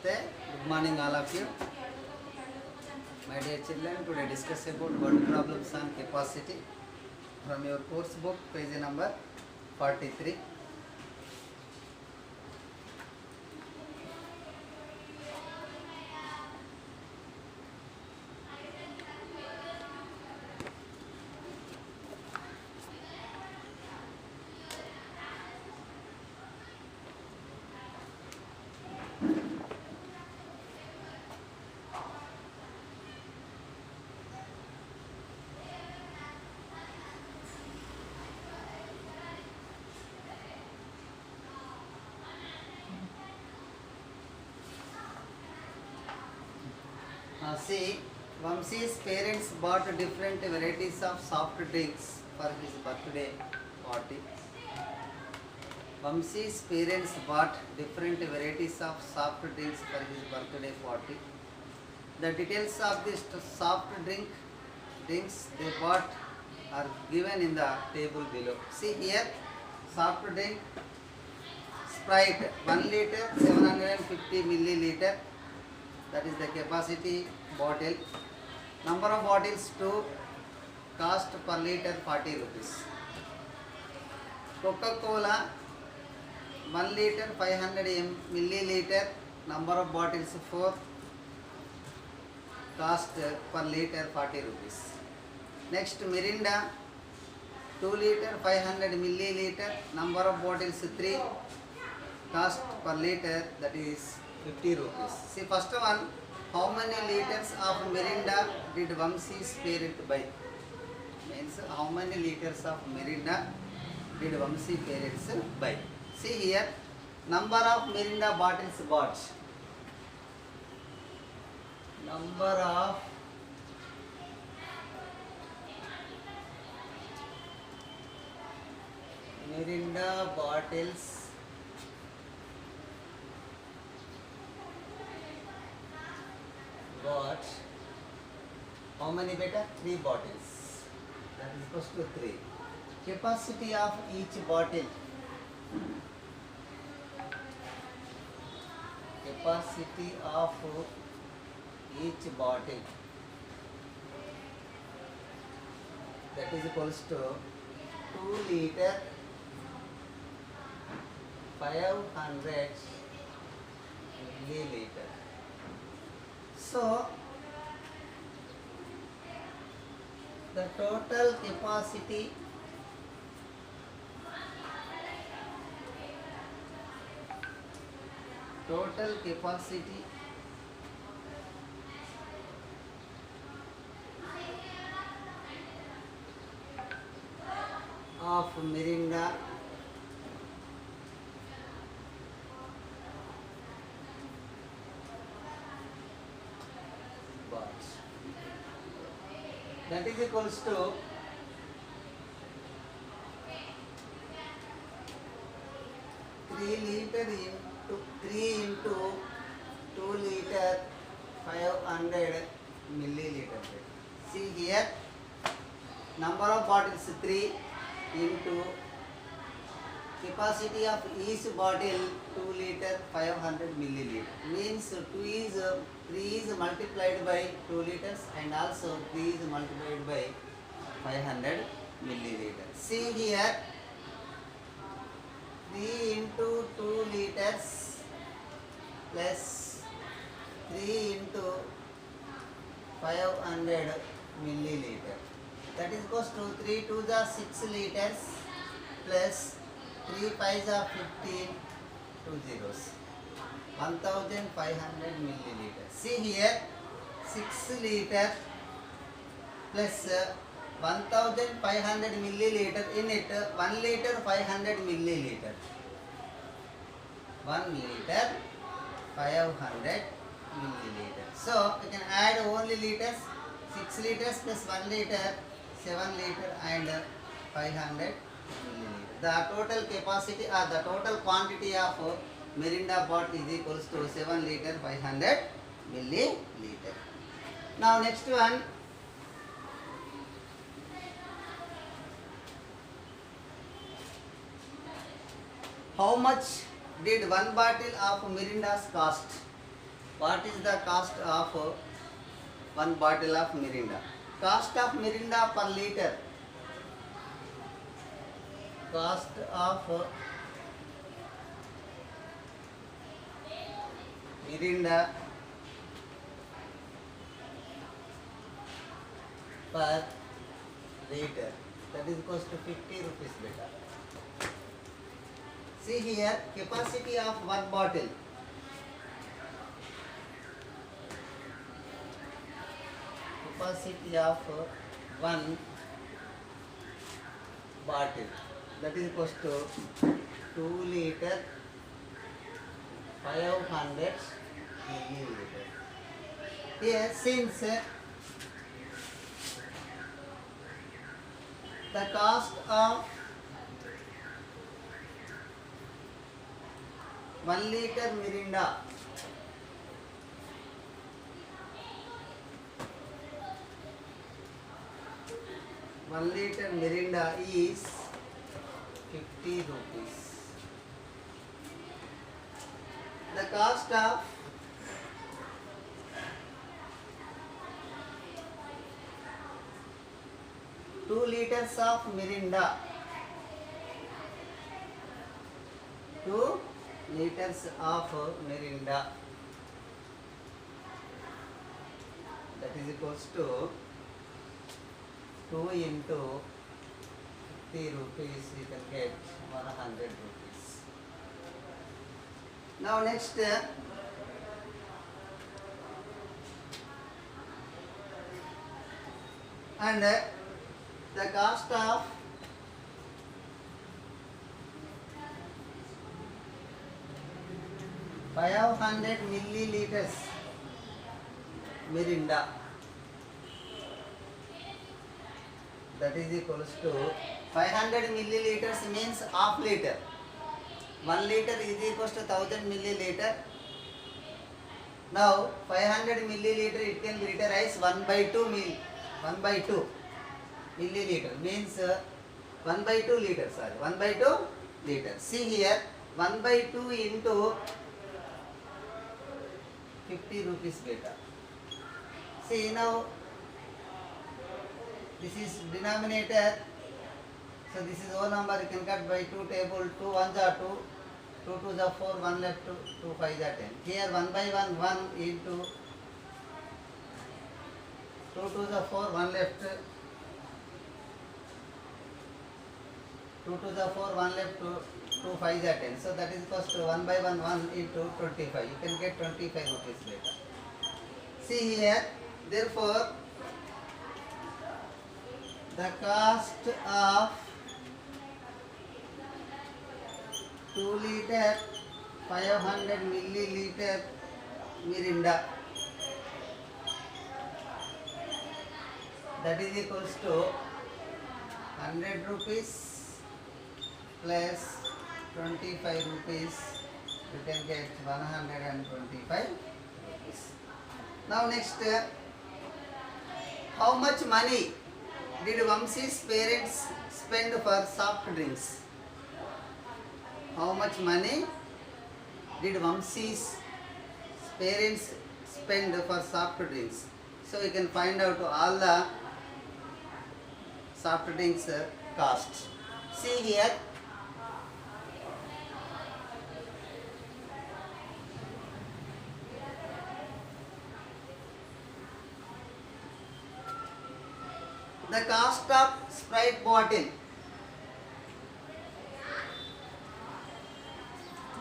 Namaste. Good morning, all of you. My dear children, today discuss about word problems on capacity from your course book, page number 43. See, Vamsi's parents bought different varieties of soft drinks for his birthday party. Vamsi's parents bought different varieties of soft drinks for his birthday party. The details of the soft drinks they bought are given in the table below. See here, soft drink Sprite 1 liter 750 milliliter. That is the capacity bottle. Number of bottles 2, cost per liter 40 rupees. Coca-Cola 1 liter 500 milliliter. Number of bottles 4, cost per liter 40 rupees. Next Mirinda 2 liter 500 milliliter. Number of bottles 3, cost per liter that is 50 rupees. See first one, how many liters of Mirinda did Vamsi's parent buy? Means how many liters of Mirinda did Vamsi parents buy? See here, number of Mirinda bottles bought. Number of Mirinda bottles bought. How many beta? 3 bottles. That is equals to 3. Capacity of each bottle. Capacity of each bottle. That is equals to 2 liter 500 milliliter. So, the total capacity of Mirinda that is equals to 3 liter into 3 into 2 liter 500 milliliter. See here, number of bottles 3 into capacity of each bottle 2 liter 500 milliliter. Means 3 is multiplied by 2 liters and also 3 is multiplied by 500 milliliter. See here, 3 into 2 liters plus 3 into 500 milliliter. That is equals to 3 2s are 6 liters plus 3 5s are 15, 2 zeros. 1500 milliliter. See here, 6 liter plus 1500 milliliter. In it, 1 liter 500 milliliter. 1 liter 500 milliliter. So we can add only liters. 6 liters plus 1 liter, 7 liter and 500 milliliter. The total capacity or the total quantity of Mirinda bottle is equals to 7 liter 500 milliliter. Now next one, how much did one bottle of Mirinda's cost? What is the cost of one bottle of Mirinda? Cost of Mirinda per liter. Cost of Mirinda per liter. That is cost to 50 rupees beta. See here, capacity of one bottle. Capacity of one bottle. That is equals to 2 liter 500 milliliter. Here, since the cost of 1 liter Mirinda is 50 rupees. The cost of 2 liters of Mirinda, 2 liters of Mirinda, that is equals to 2 into 50 rupees, you can get 100 rupees. Now next, and the cost of 500 milliliters Mirinda, that is equals to 500 milliliters means half liter. 1 liter is equals to 1000 milliliter. Now 500 milliliter it can literize 1/2 milliliter means 1/2 liter. Sorry, 1/2 liter. See here, 1/2 into 50 rupees beta. See now, this is denominator. So this is O number, you can cut by 2 table. 2 ones are 2, 2 twos are 4, 1 left 2, 2 fives are 10. Here 1/1, 1 into 2 twos are 4, 1 left 2 twos are 4, 1 left 2, 2 fives are 10. So that is equals to 1/1, 1 into 25. You can get 25 rupees later. See here, therefore the cost of 2 liter 500 milliliter Mirinda, that is equals to 100 rupees plus 25 rupees, you can get 125 rupees. Now next, how much money did Vamsi's parents spend for soft drinks? How much money did Vamsi's parents spend for soft drinks? So you can find out all the soft drinks costs. See here, the cost of Sprite bottle.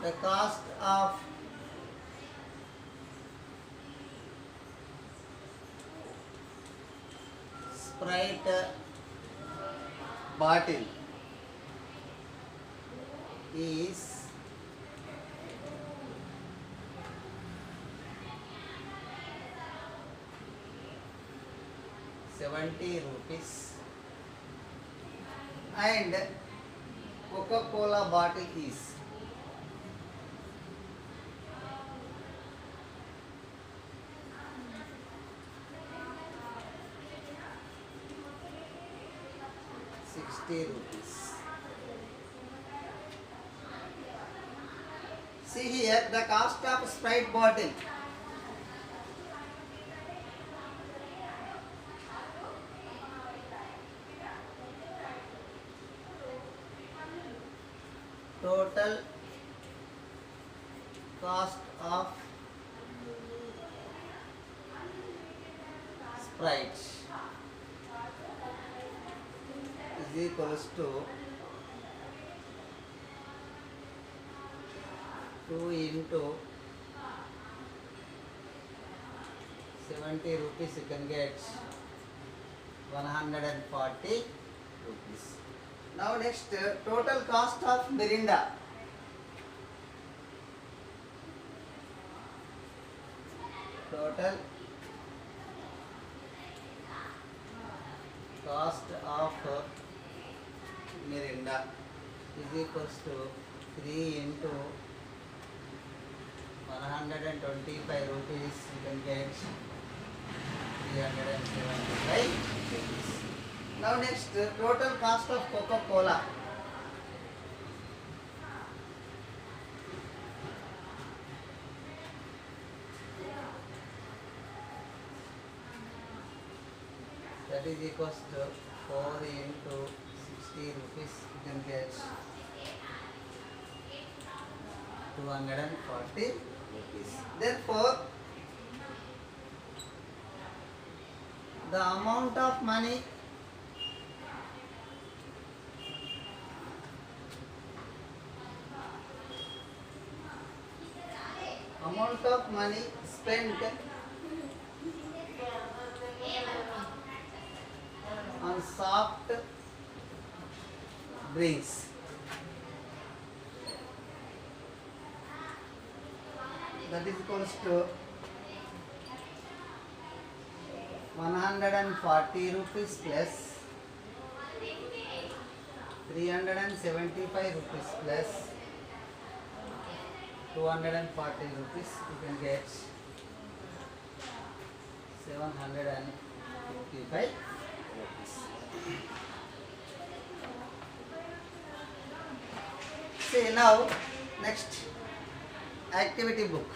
The cost of Sprite bottle is 70 rupees and Coca-Cola bottle is 60 rupees. See here, the cost of Sprite bottle. cost of Sprite is equals to 2 into 70 rupees, you can get 140 rupees. Now next, total cost of Mirinda. Total cost of Mirinda is equals to 3 into 125 rupees, you can get 375 rupees. Now next, total cost of Coca-Cola. That is equals to 4 into 60 rupees, you can get 240 rupees. Therefore, the amount of money spent on soft drinks that is equals to 140 rupees plus 375 rupees plus 240 rupees, you can get 755 rupees. See now, next activity book.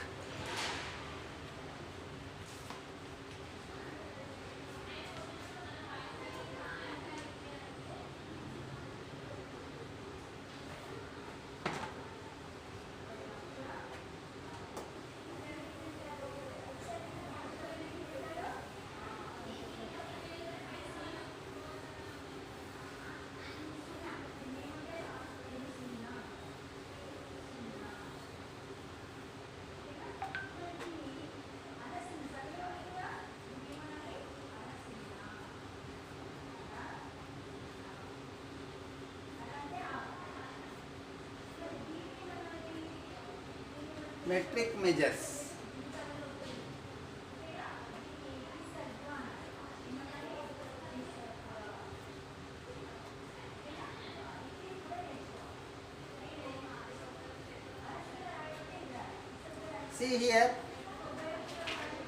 Metric measures. See here,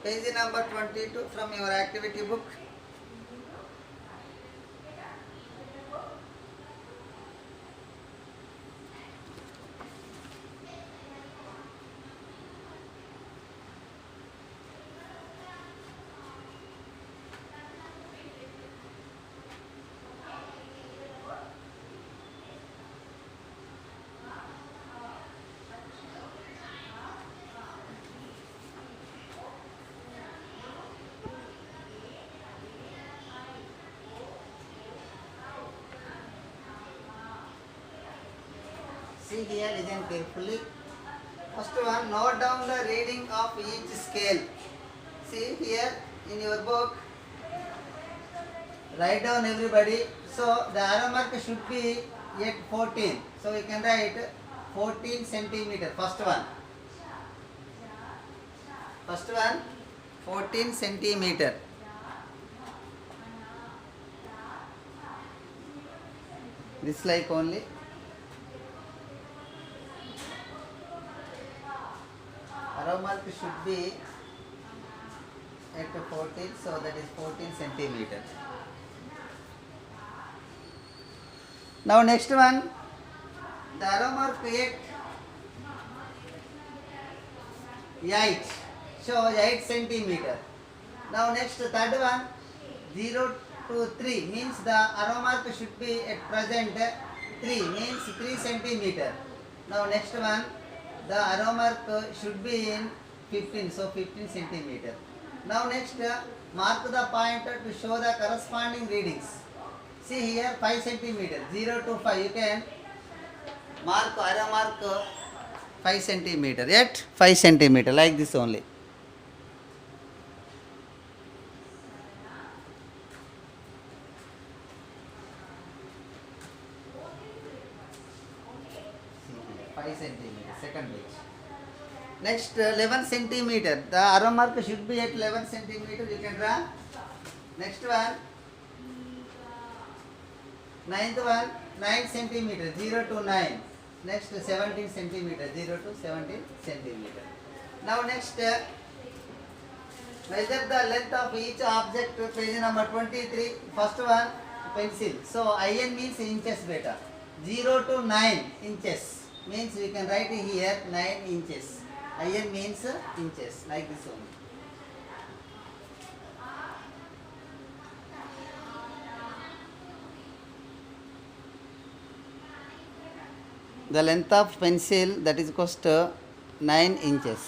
page number 22 from your activity book. See here, listen carefully. First one, note down the reading of each scale. See here in your book, write down everybody. So the arrow mark should be at 14. So you can write 14 centimeter. First one, 14 centimeter. This like only. Arrow mark should be at 14, so that is 14 centimeter. Now next one, the arrow mark at 8, so 8 centimeter. Now next third one, 0 to 3 means the arrow mark should be at present 3 means 3 centimeter. Now next one, the arrow mark should be in 15, so 15 centimeter. Now next, mark the point to show the corresponding readings. See here 5 centimeter, 0 to 5. You can mark arrow mark 5 centimeter, yet 5 centimeter, like this only. See here, 5 centimeter, second page. Next, 11 centimeter. The arrow mark should be at 11 centimeter. You can draw. Next one, ninth one, 9 centimeter, 0 to 9. Next, 17 centimeter, 0 to 17 centimeter. Now next, measure the length of each object. Page number 23. First one, pencil. So IN means inches beta. 0 to 9 inches means we can write here 9 inches. IN means inches, like this only. The length of pencil, that is equals to 9 inches.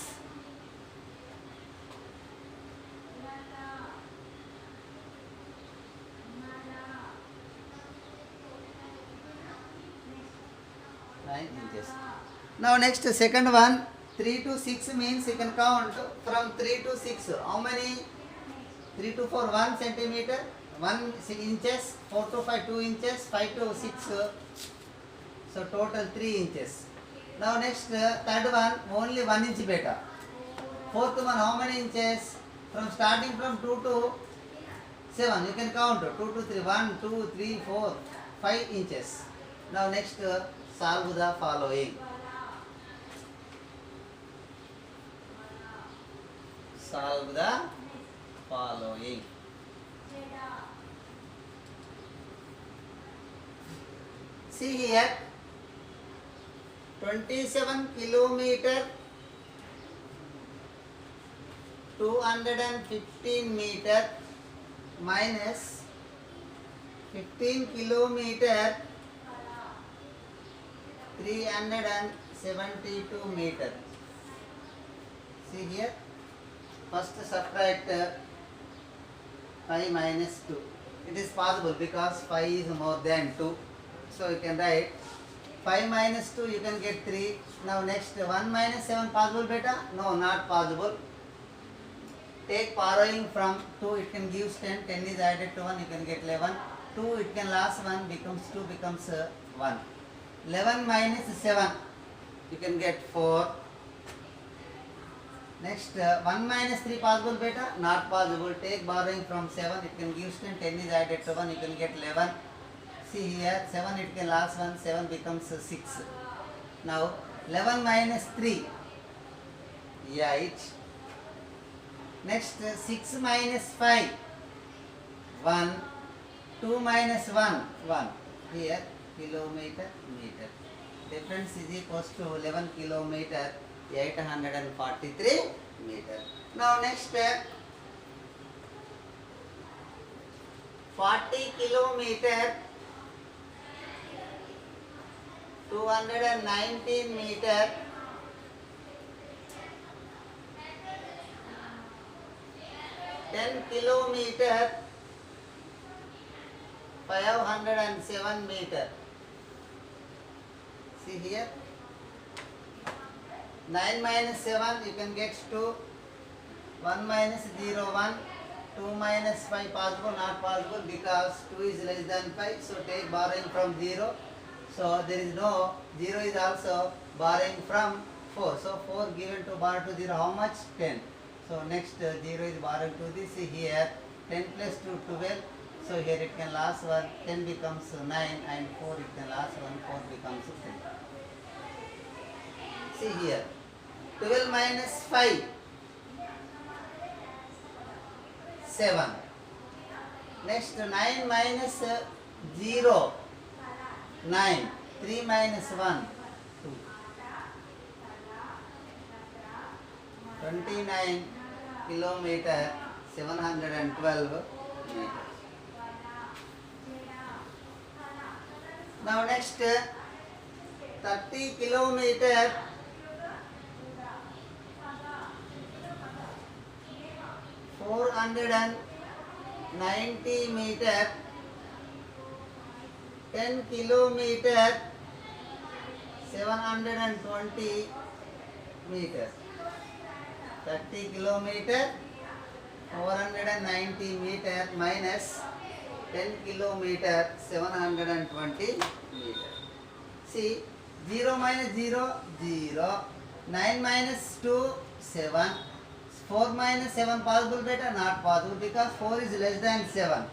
Now next, second one, 3 to 6 means you can count from 3 to 6. How many? 3 to 4, 1 centimeter, 1 inches, 4 to 5, 2 inches, 5 to 6. So total 3 inches. Now next, third one, only 1 inch beta. Fourth one, how many inches? From starting from 2 to 7, you can count 2 to 3, 1, 2, 3, 4, 5 inches. Now next, solve the following. Solve the following. See here, 27 kilometer, 215 meter minus 15 kilometer, 372 meter. See here, first subtract 5 minus 2. It is possible because 5 is more than 2. So you can write 5 minus 2, you can get 3. Now next, 1 minus 7 possible beta? No, not possible. Take borrowing from 2, it can give 10. 10 is added to 1, you can get 11. 2, it can last 1, becomes 2, becomes 1. 11 minus 7, you can get 4. Next, 1 minus 3 possible beta? Not possible. Take borrowing from 7, it can give 10. 10 is added to 1, you can get 11. See here, 7 it can last 1, 7 becomes 6. Now, 11 minus 3, 8. Next, 6 minus 5, 1. 2 minus 1, 1. Here, kilometer, meter. Difference is equals to 11 kilometer, 843 meter. Now next, 40 kilometer, 219 meter, 10 kilometer, 507 meter. See here, 9 minus 7, you can get 2. 1 minus 0, 1. 2 minus 5 possible, not possible because 2 is less than 5. So take borrowing from 0. So there is no, 0 is also borrowing from 4. So 4 given to borrow to 0, how much? 10. So next, 0 is borrowing to this. See here, 10 plus 2, 12. So here it can last 1, 10 becomes 9, and 4 it can last 1, 4 becomes 10. See here, 12 minus 5, 7. Next, 9 minus 0, 9. 3 minus 1, 2. 29 kilometer, 712 meters. Now next, 30 kilometer, 790 meter, 10 kilometer, 720 meter, 30 kilometer, 490 meter minus 10 kilometer, 720 meter. See, 0 minus 0, 0, 9 minus 2, 7, 4 minus 7 possible better? Not possible, because 4 is less than 7.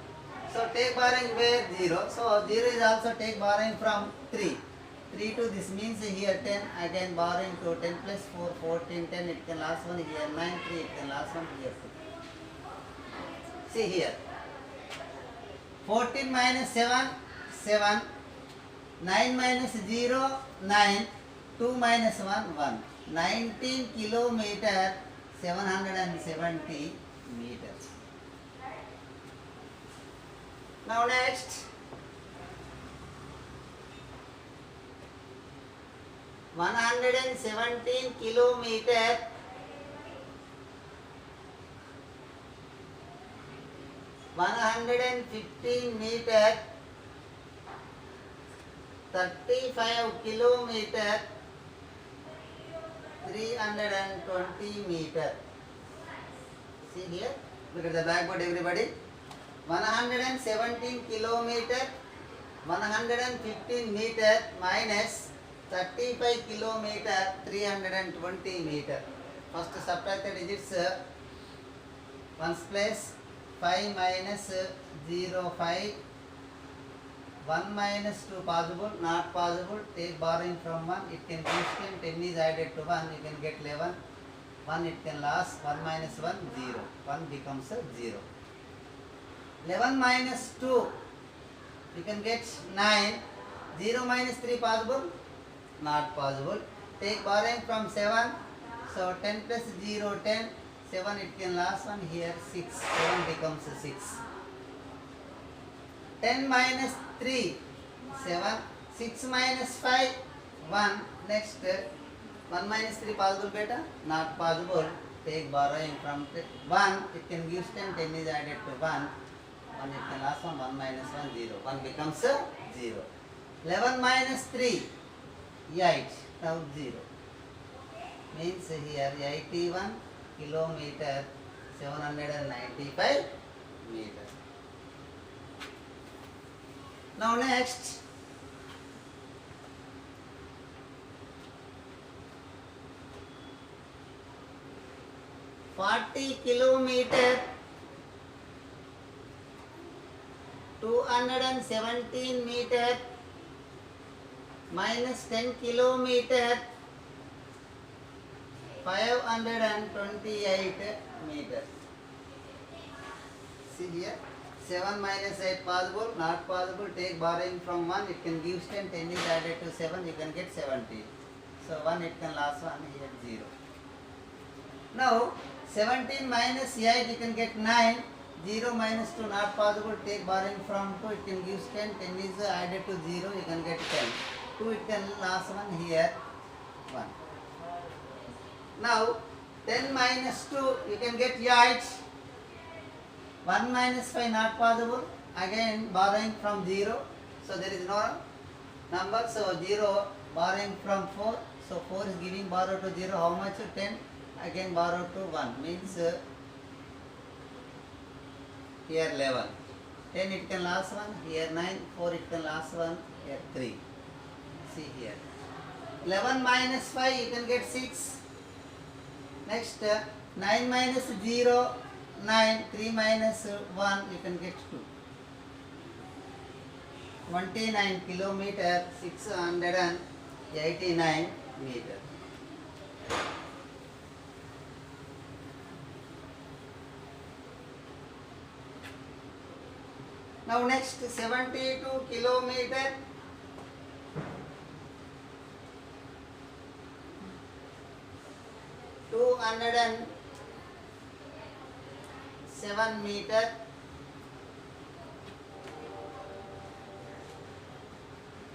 So take borrowing where? 0. So 0 is also take borrowing from 3. 3 to this means here 10, again borrowing to 10 plus 4, 14, 10, it can last one here, 9, 3, it can last one here 2. See here, 14 minus 7, 7, 9 minus 0, 9, 2 minus 1, 1. 19 kilometer, 770 meters. Now next, 117 kilometer, 115 meter, 35 kilometer, 320 meter. See here, look at the blackboard everybody. 117 kilometer, 115 meter minus 35 kilometer, 320 meter. First subtract the digits, ones place, 5 minus 0, 5, 1 minus 2 possible, not possible, take borrowing from 1, it can be 10 is added to 1, you can get 11, 1 it can last, 1 minus 1, 0, 1 becomes a 0. 11 minus 2, you can get 9, 0 minus 3 possible, not possible, take borrowing from 7, so 10 plus 0, 10, 7 it can last one here, 6, 7 becomes a 6. 10 minus 3, 7, 6 minus 5, 1, next 1 minus 3 possible beta, not possible, take borrowing from 1, it can give 10, 10 is added to 1, 1 it can last one, 1 minus 1, 0, 1 becomes a 0. 11 minus 3, 8, now 0, means here 81 kilometer, 795 meter. Now next, kilometer, 217 meter minus 10 kilometer, 528 meter. See here, 7 minus 8 possible, not possible, take borrowing from 1, it can give 10, 10 is added to 7, you can get 70. So 1 it can last 1, here 0. Now 17 minus 8 you can get 9, 0 minus 2 not possible, take borrowing from 2, it can give 10, 10 is added to 0, you can get 10. 2 it can last 1, here 1. Now 10 minus 2 you can get 8, 1 minus 5 not possible, again borrowing from 0, so there is no number, so 0 borrowing from 4, so 4 is giving borrow to 0, how much? 10, again borrow to 1, means here 11, 10 it can last 1, here 9, 4 it can last 1, here 3, see here, 11 minus 5 you can get 6, next 9 minus 0, 9, 3 minus 1 you can get 2, 29 kilometer, 689 meter. Now next 72 kilometer, 207 meter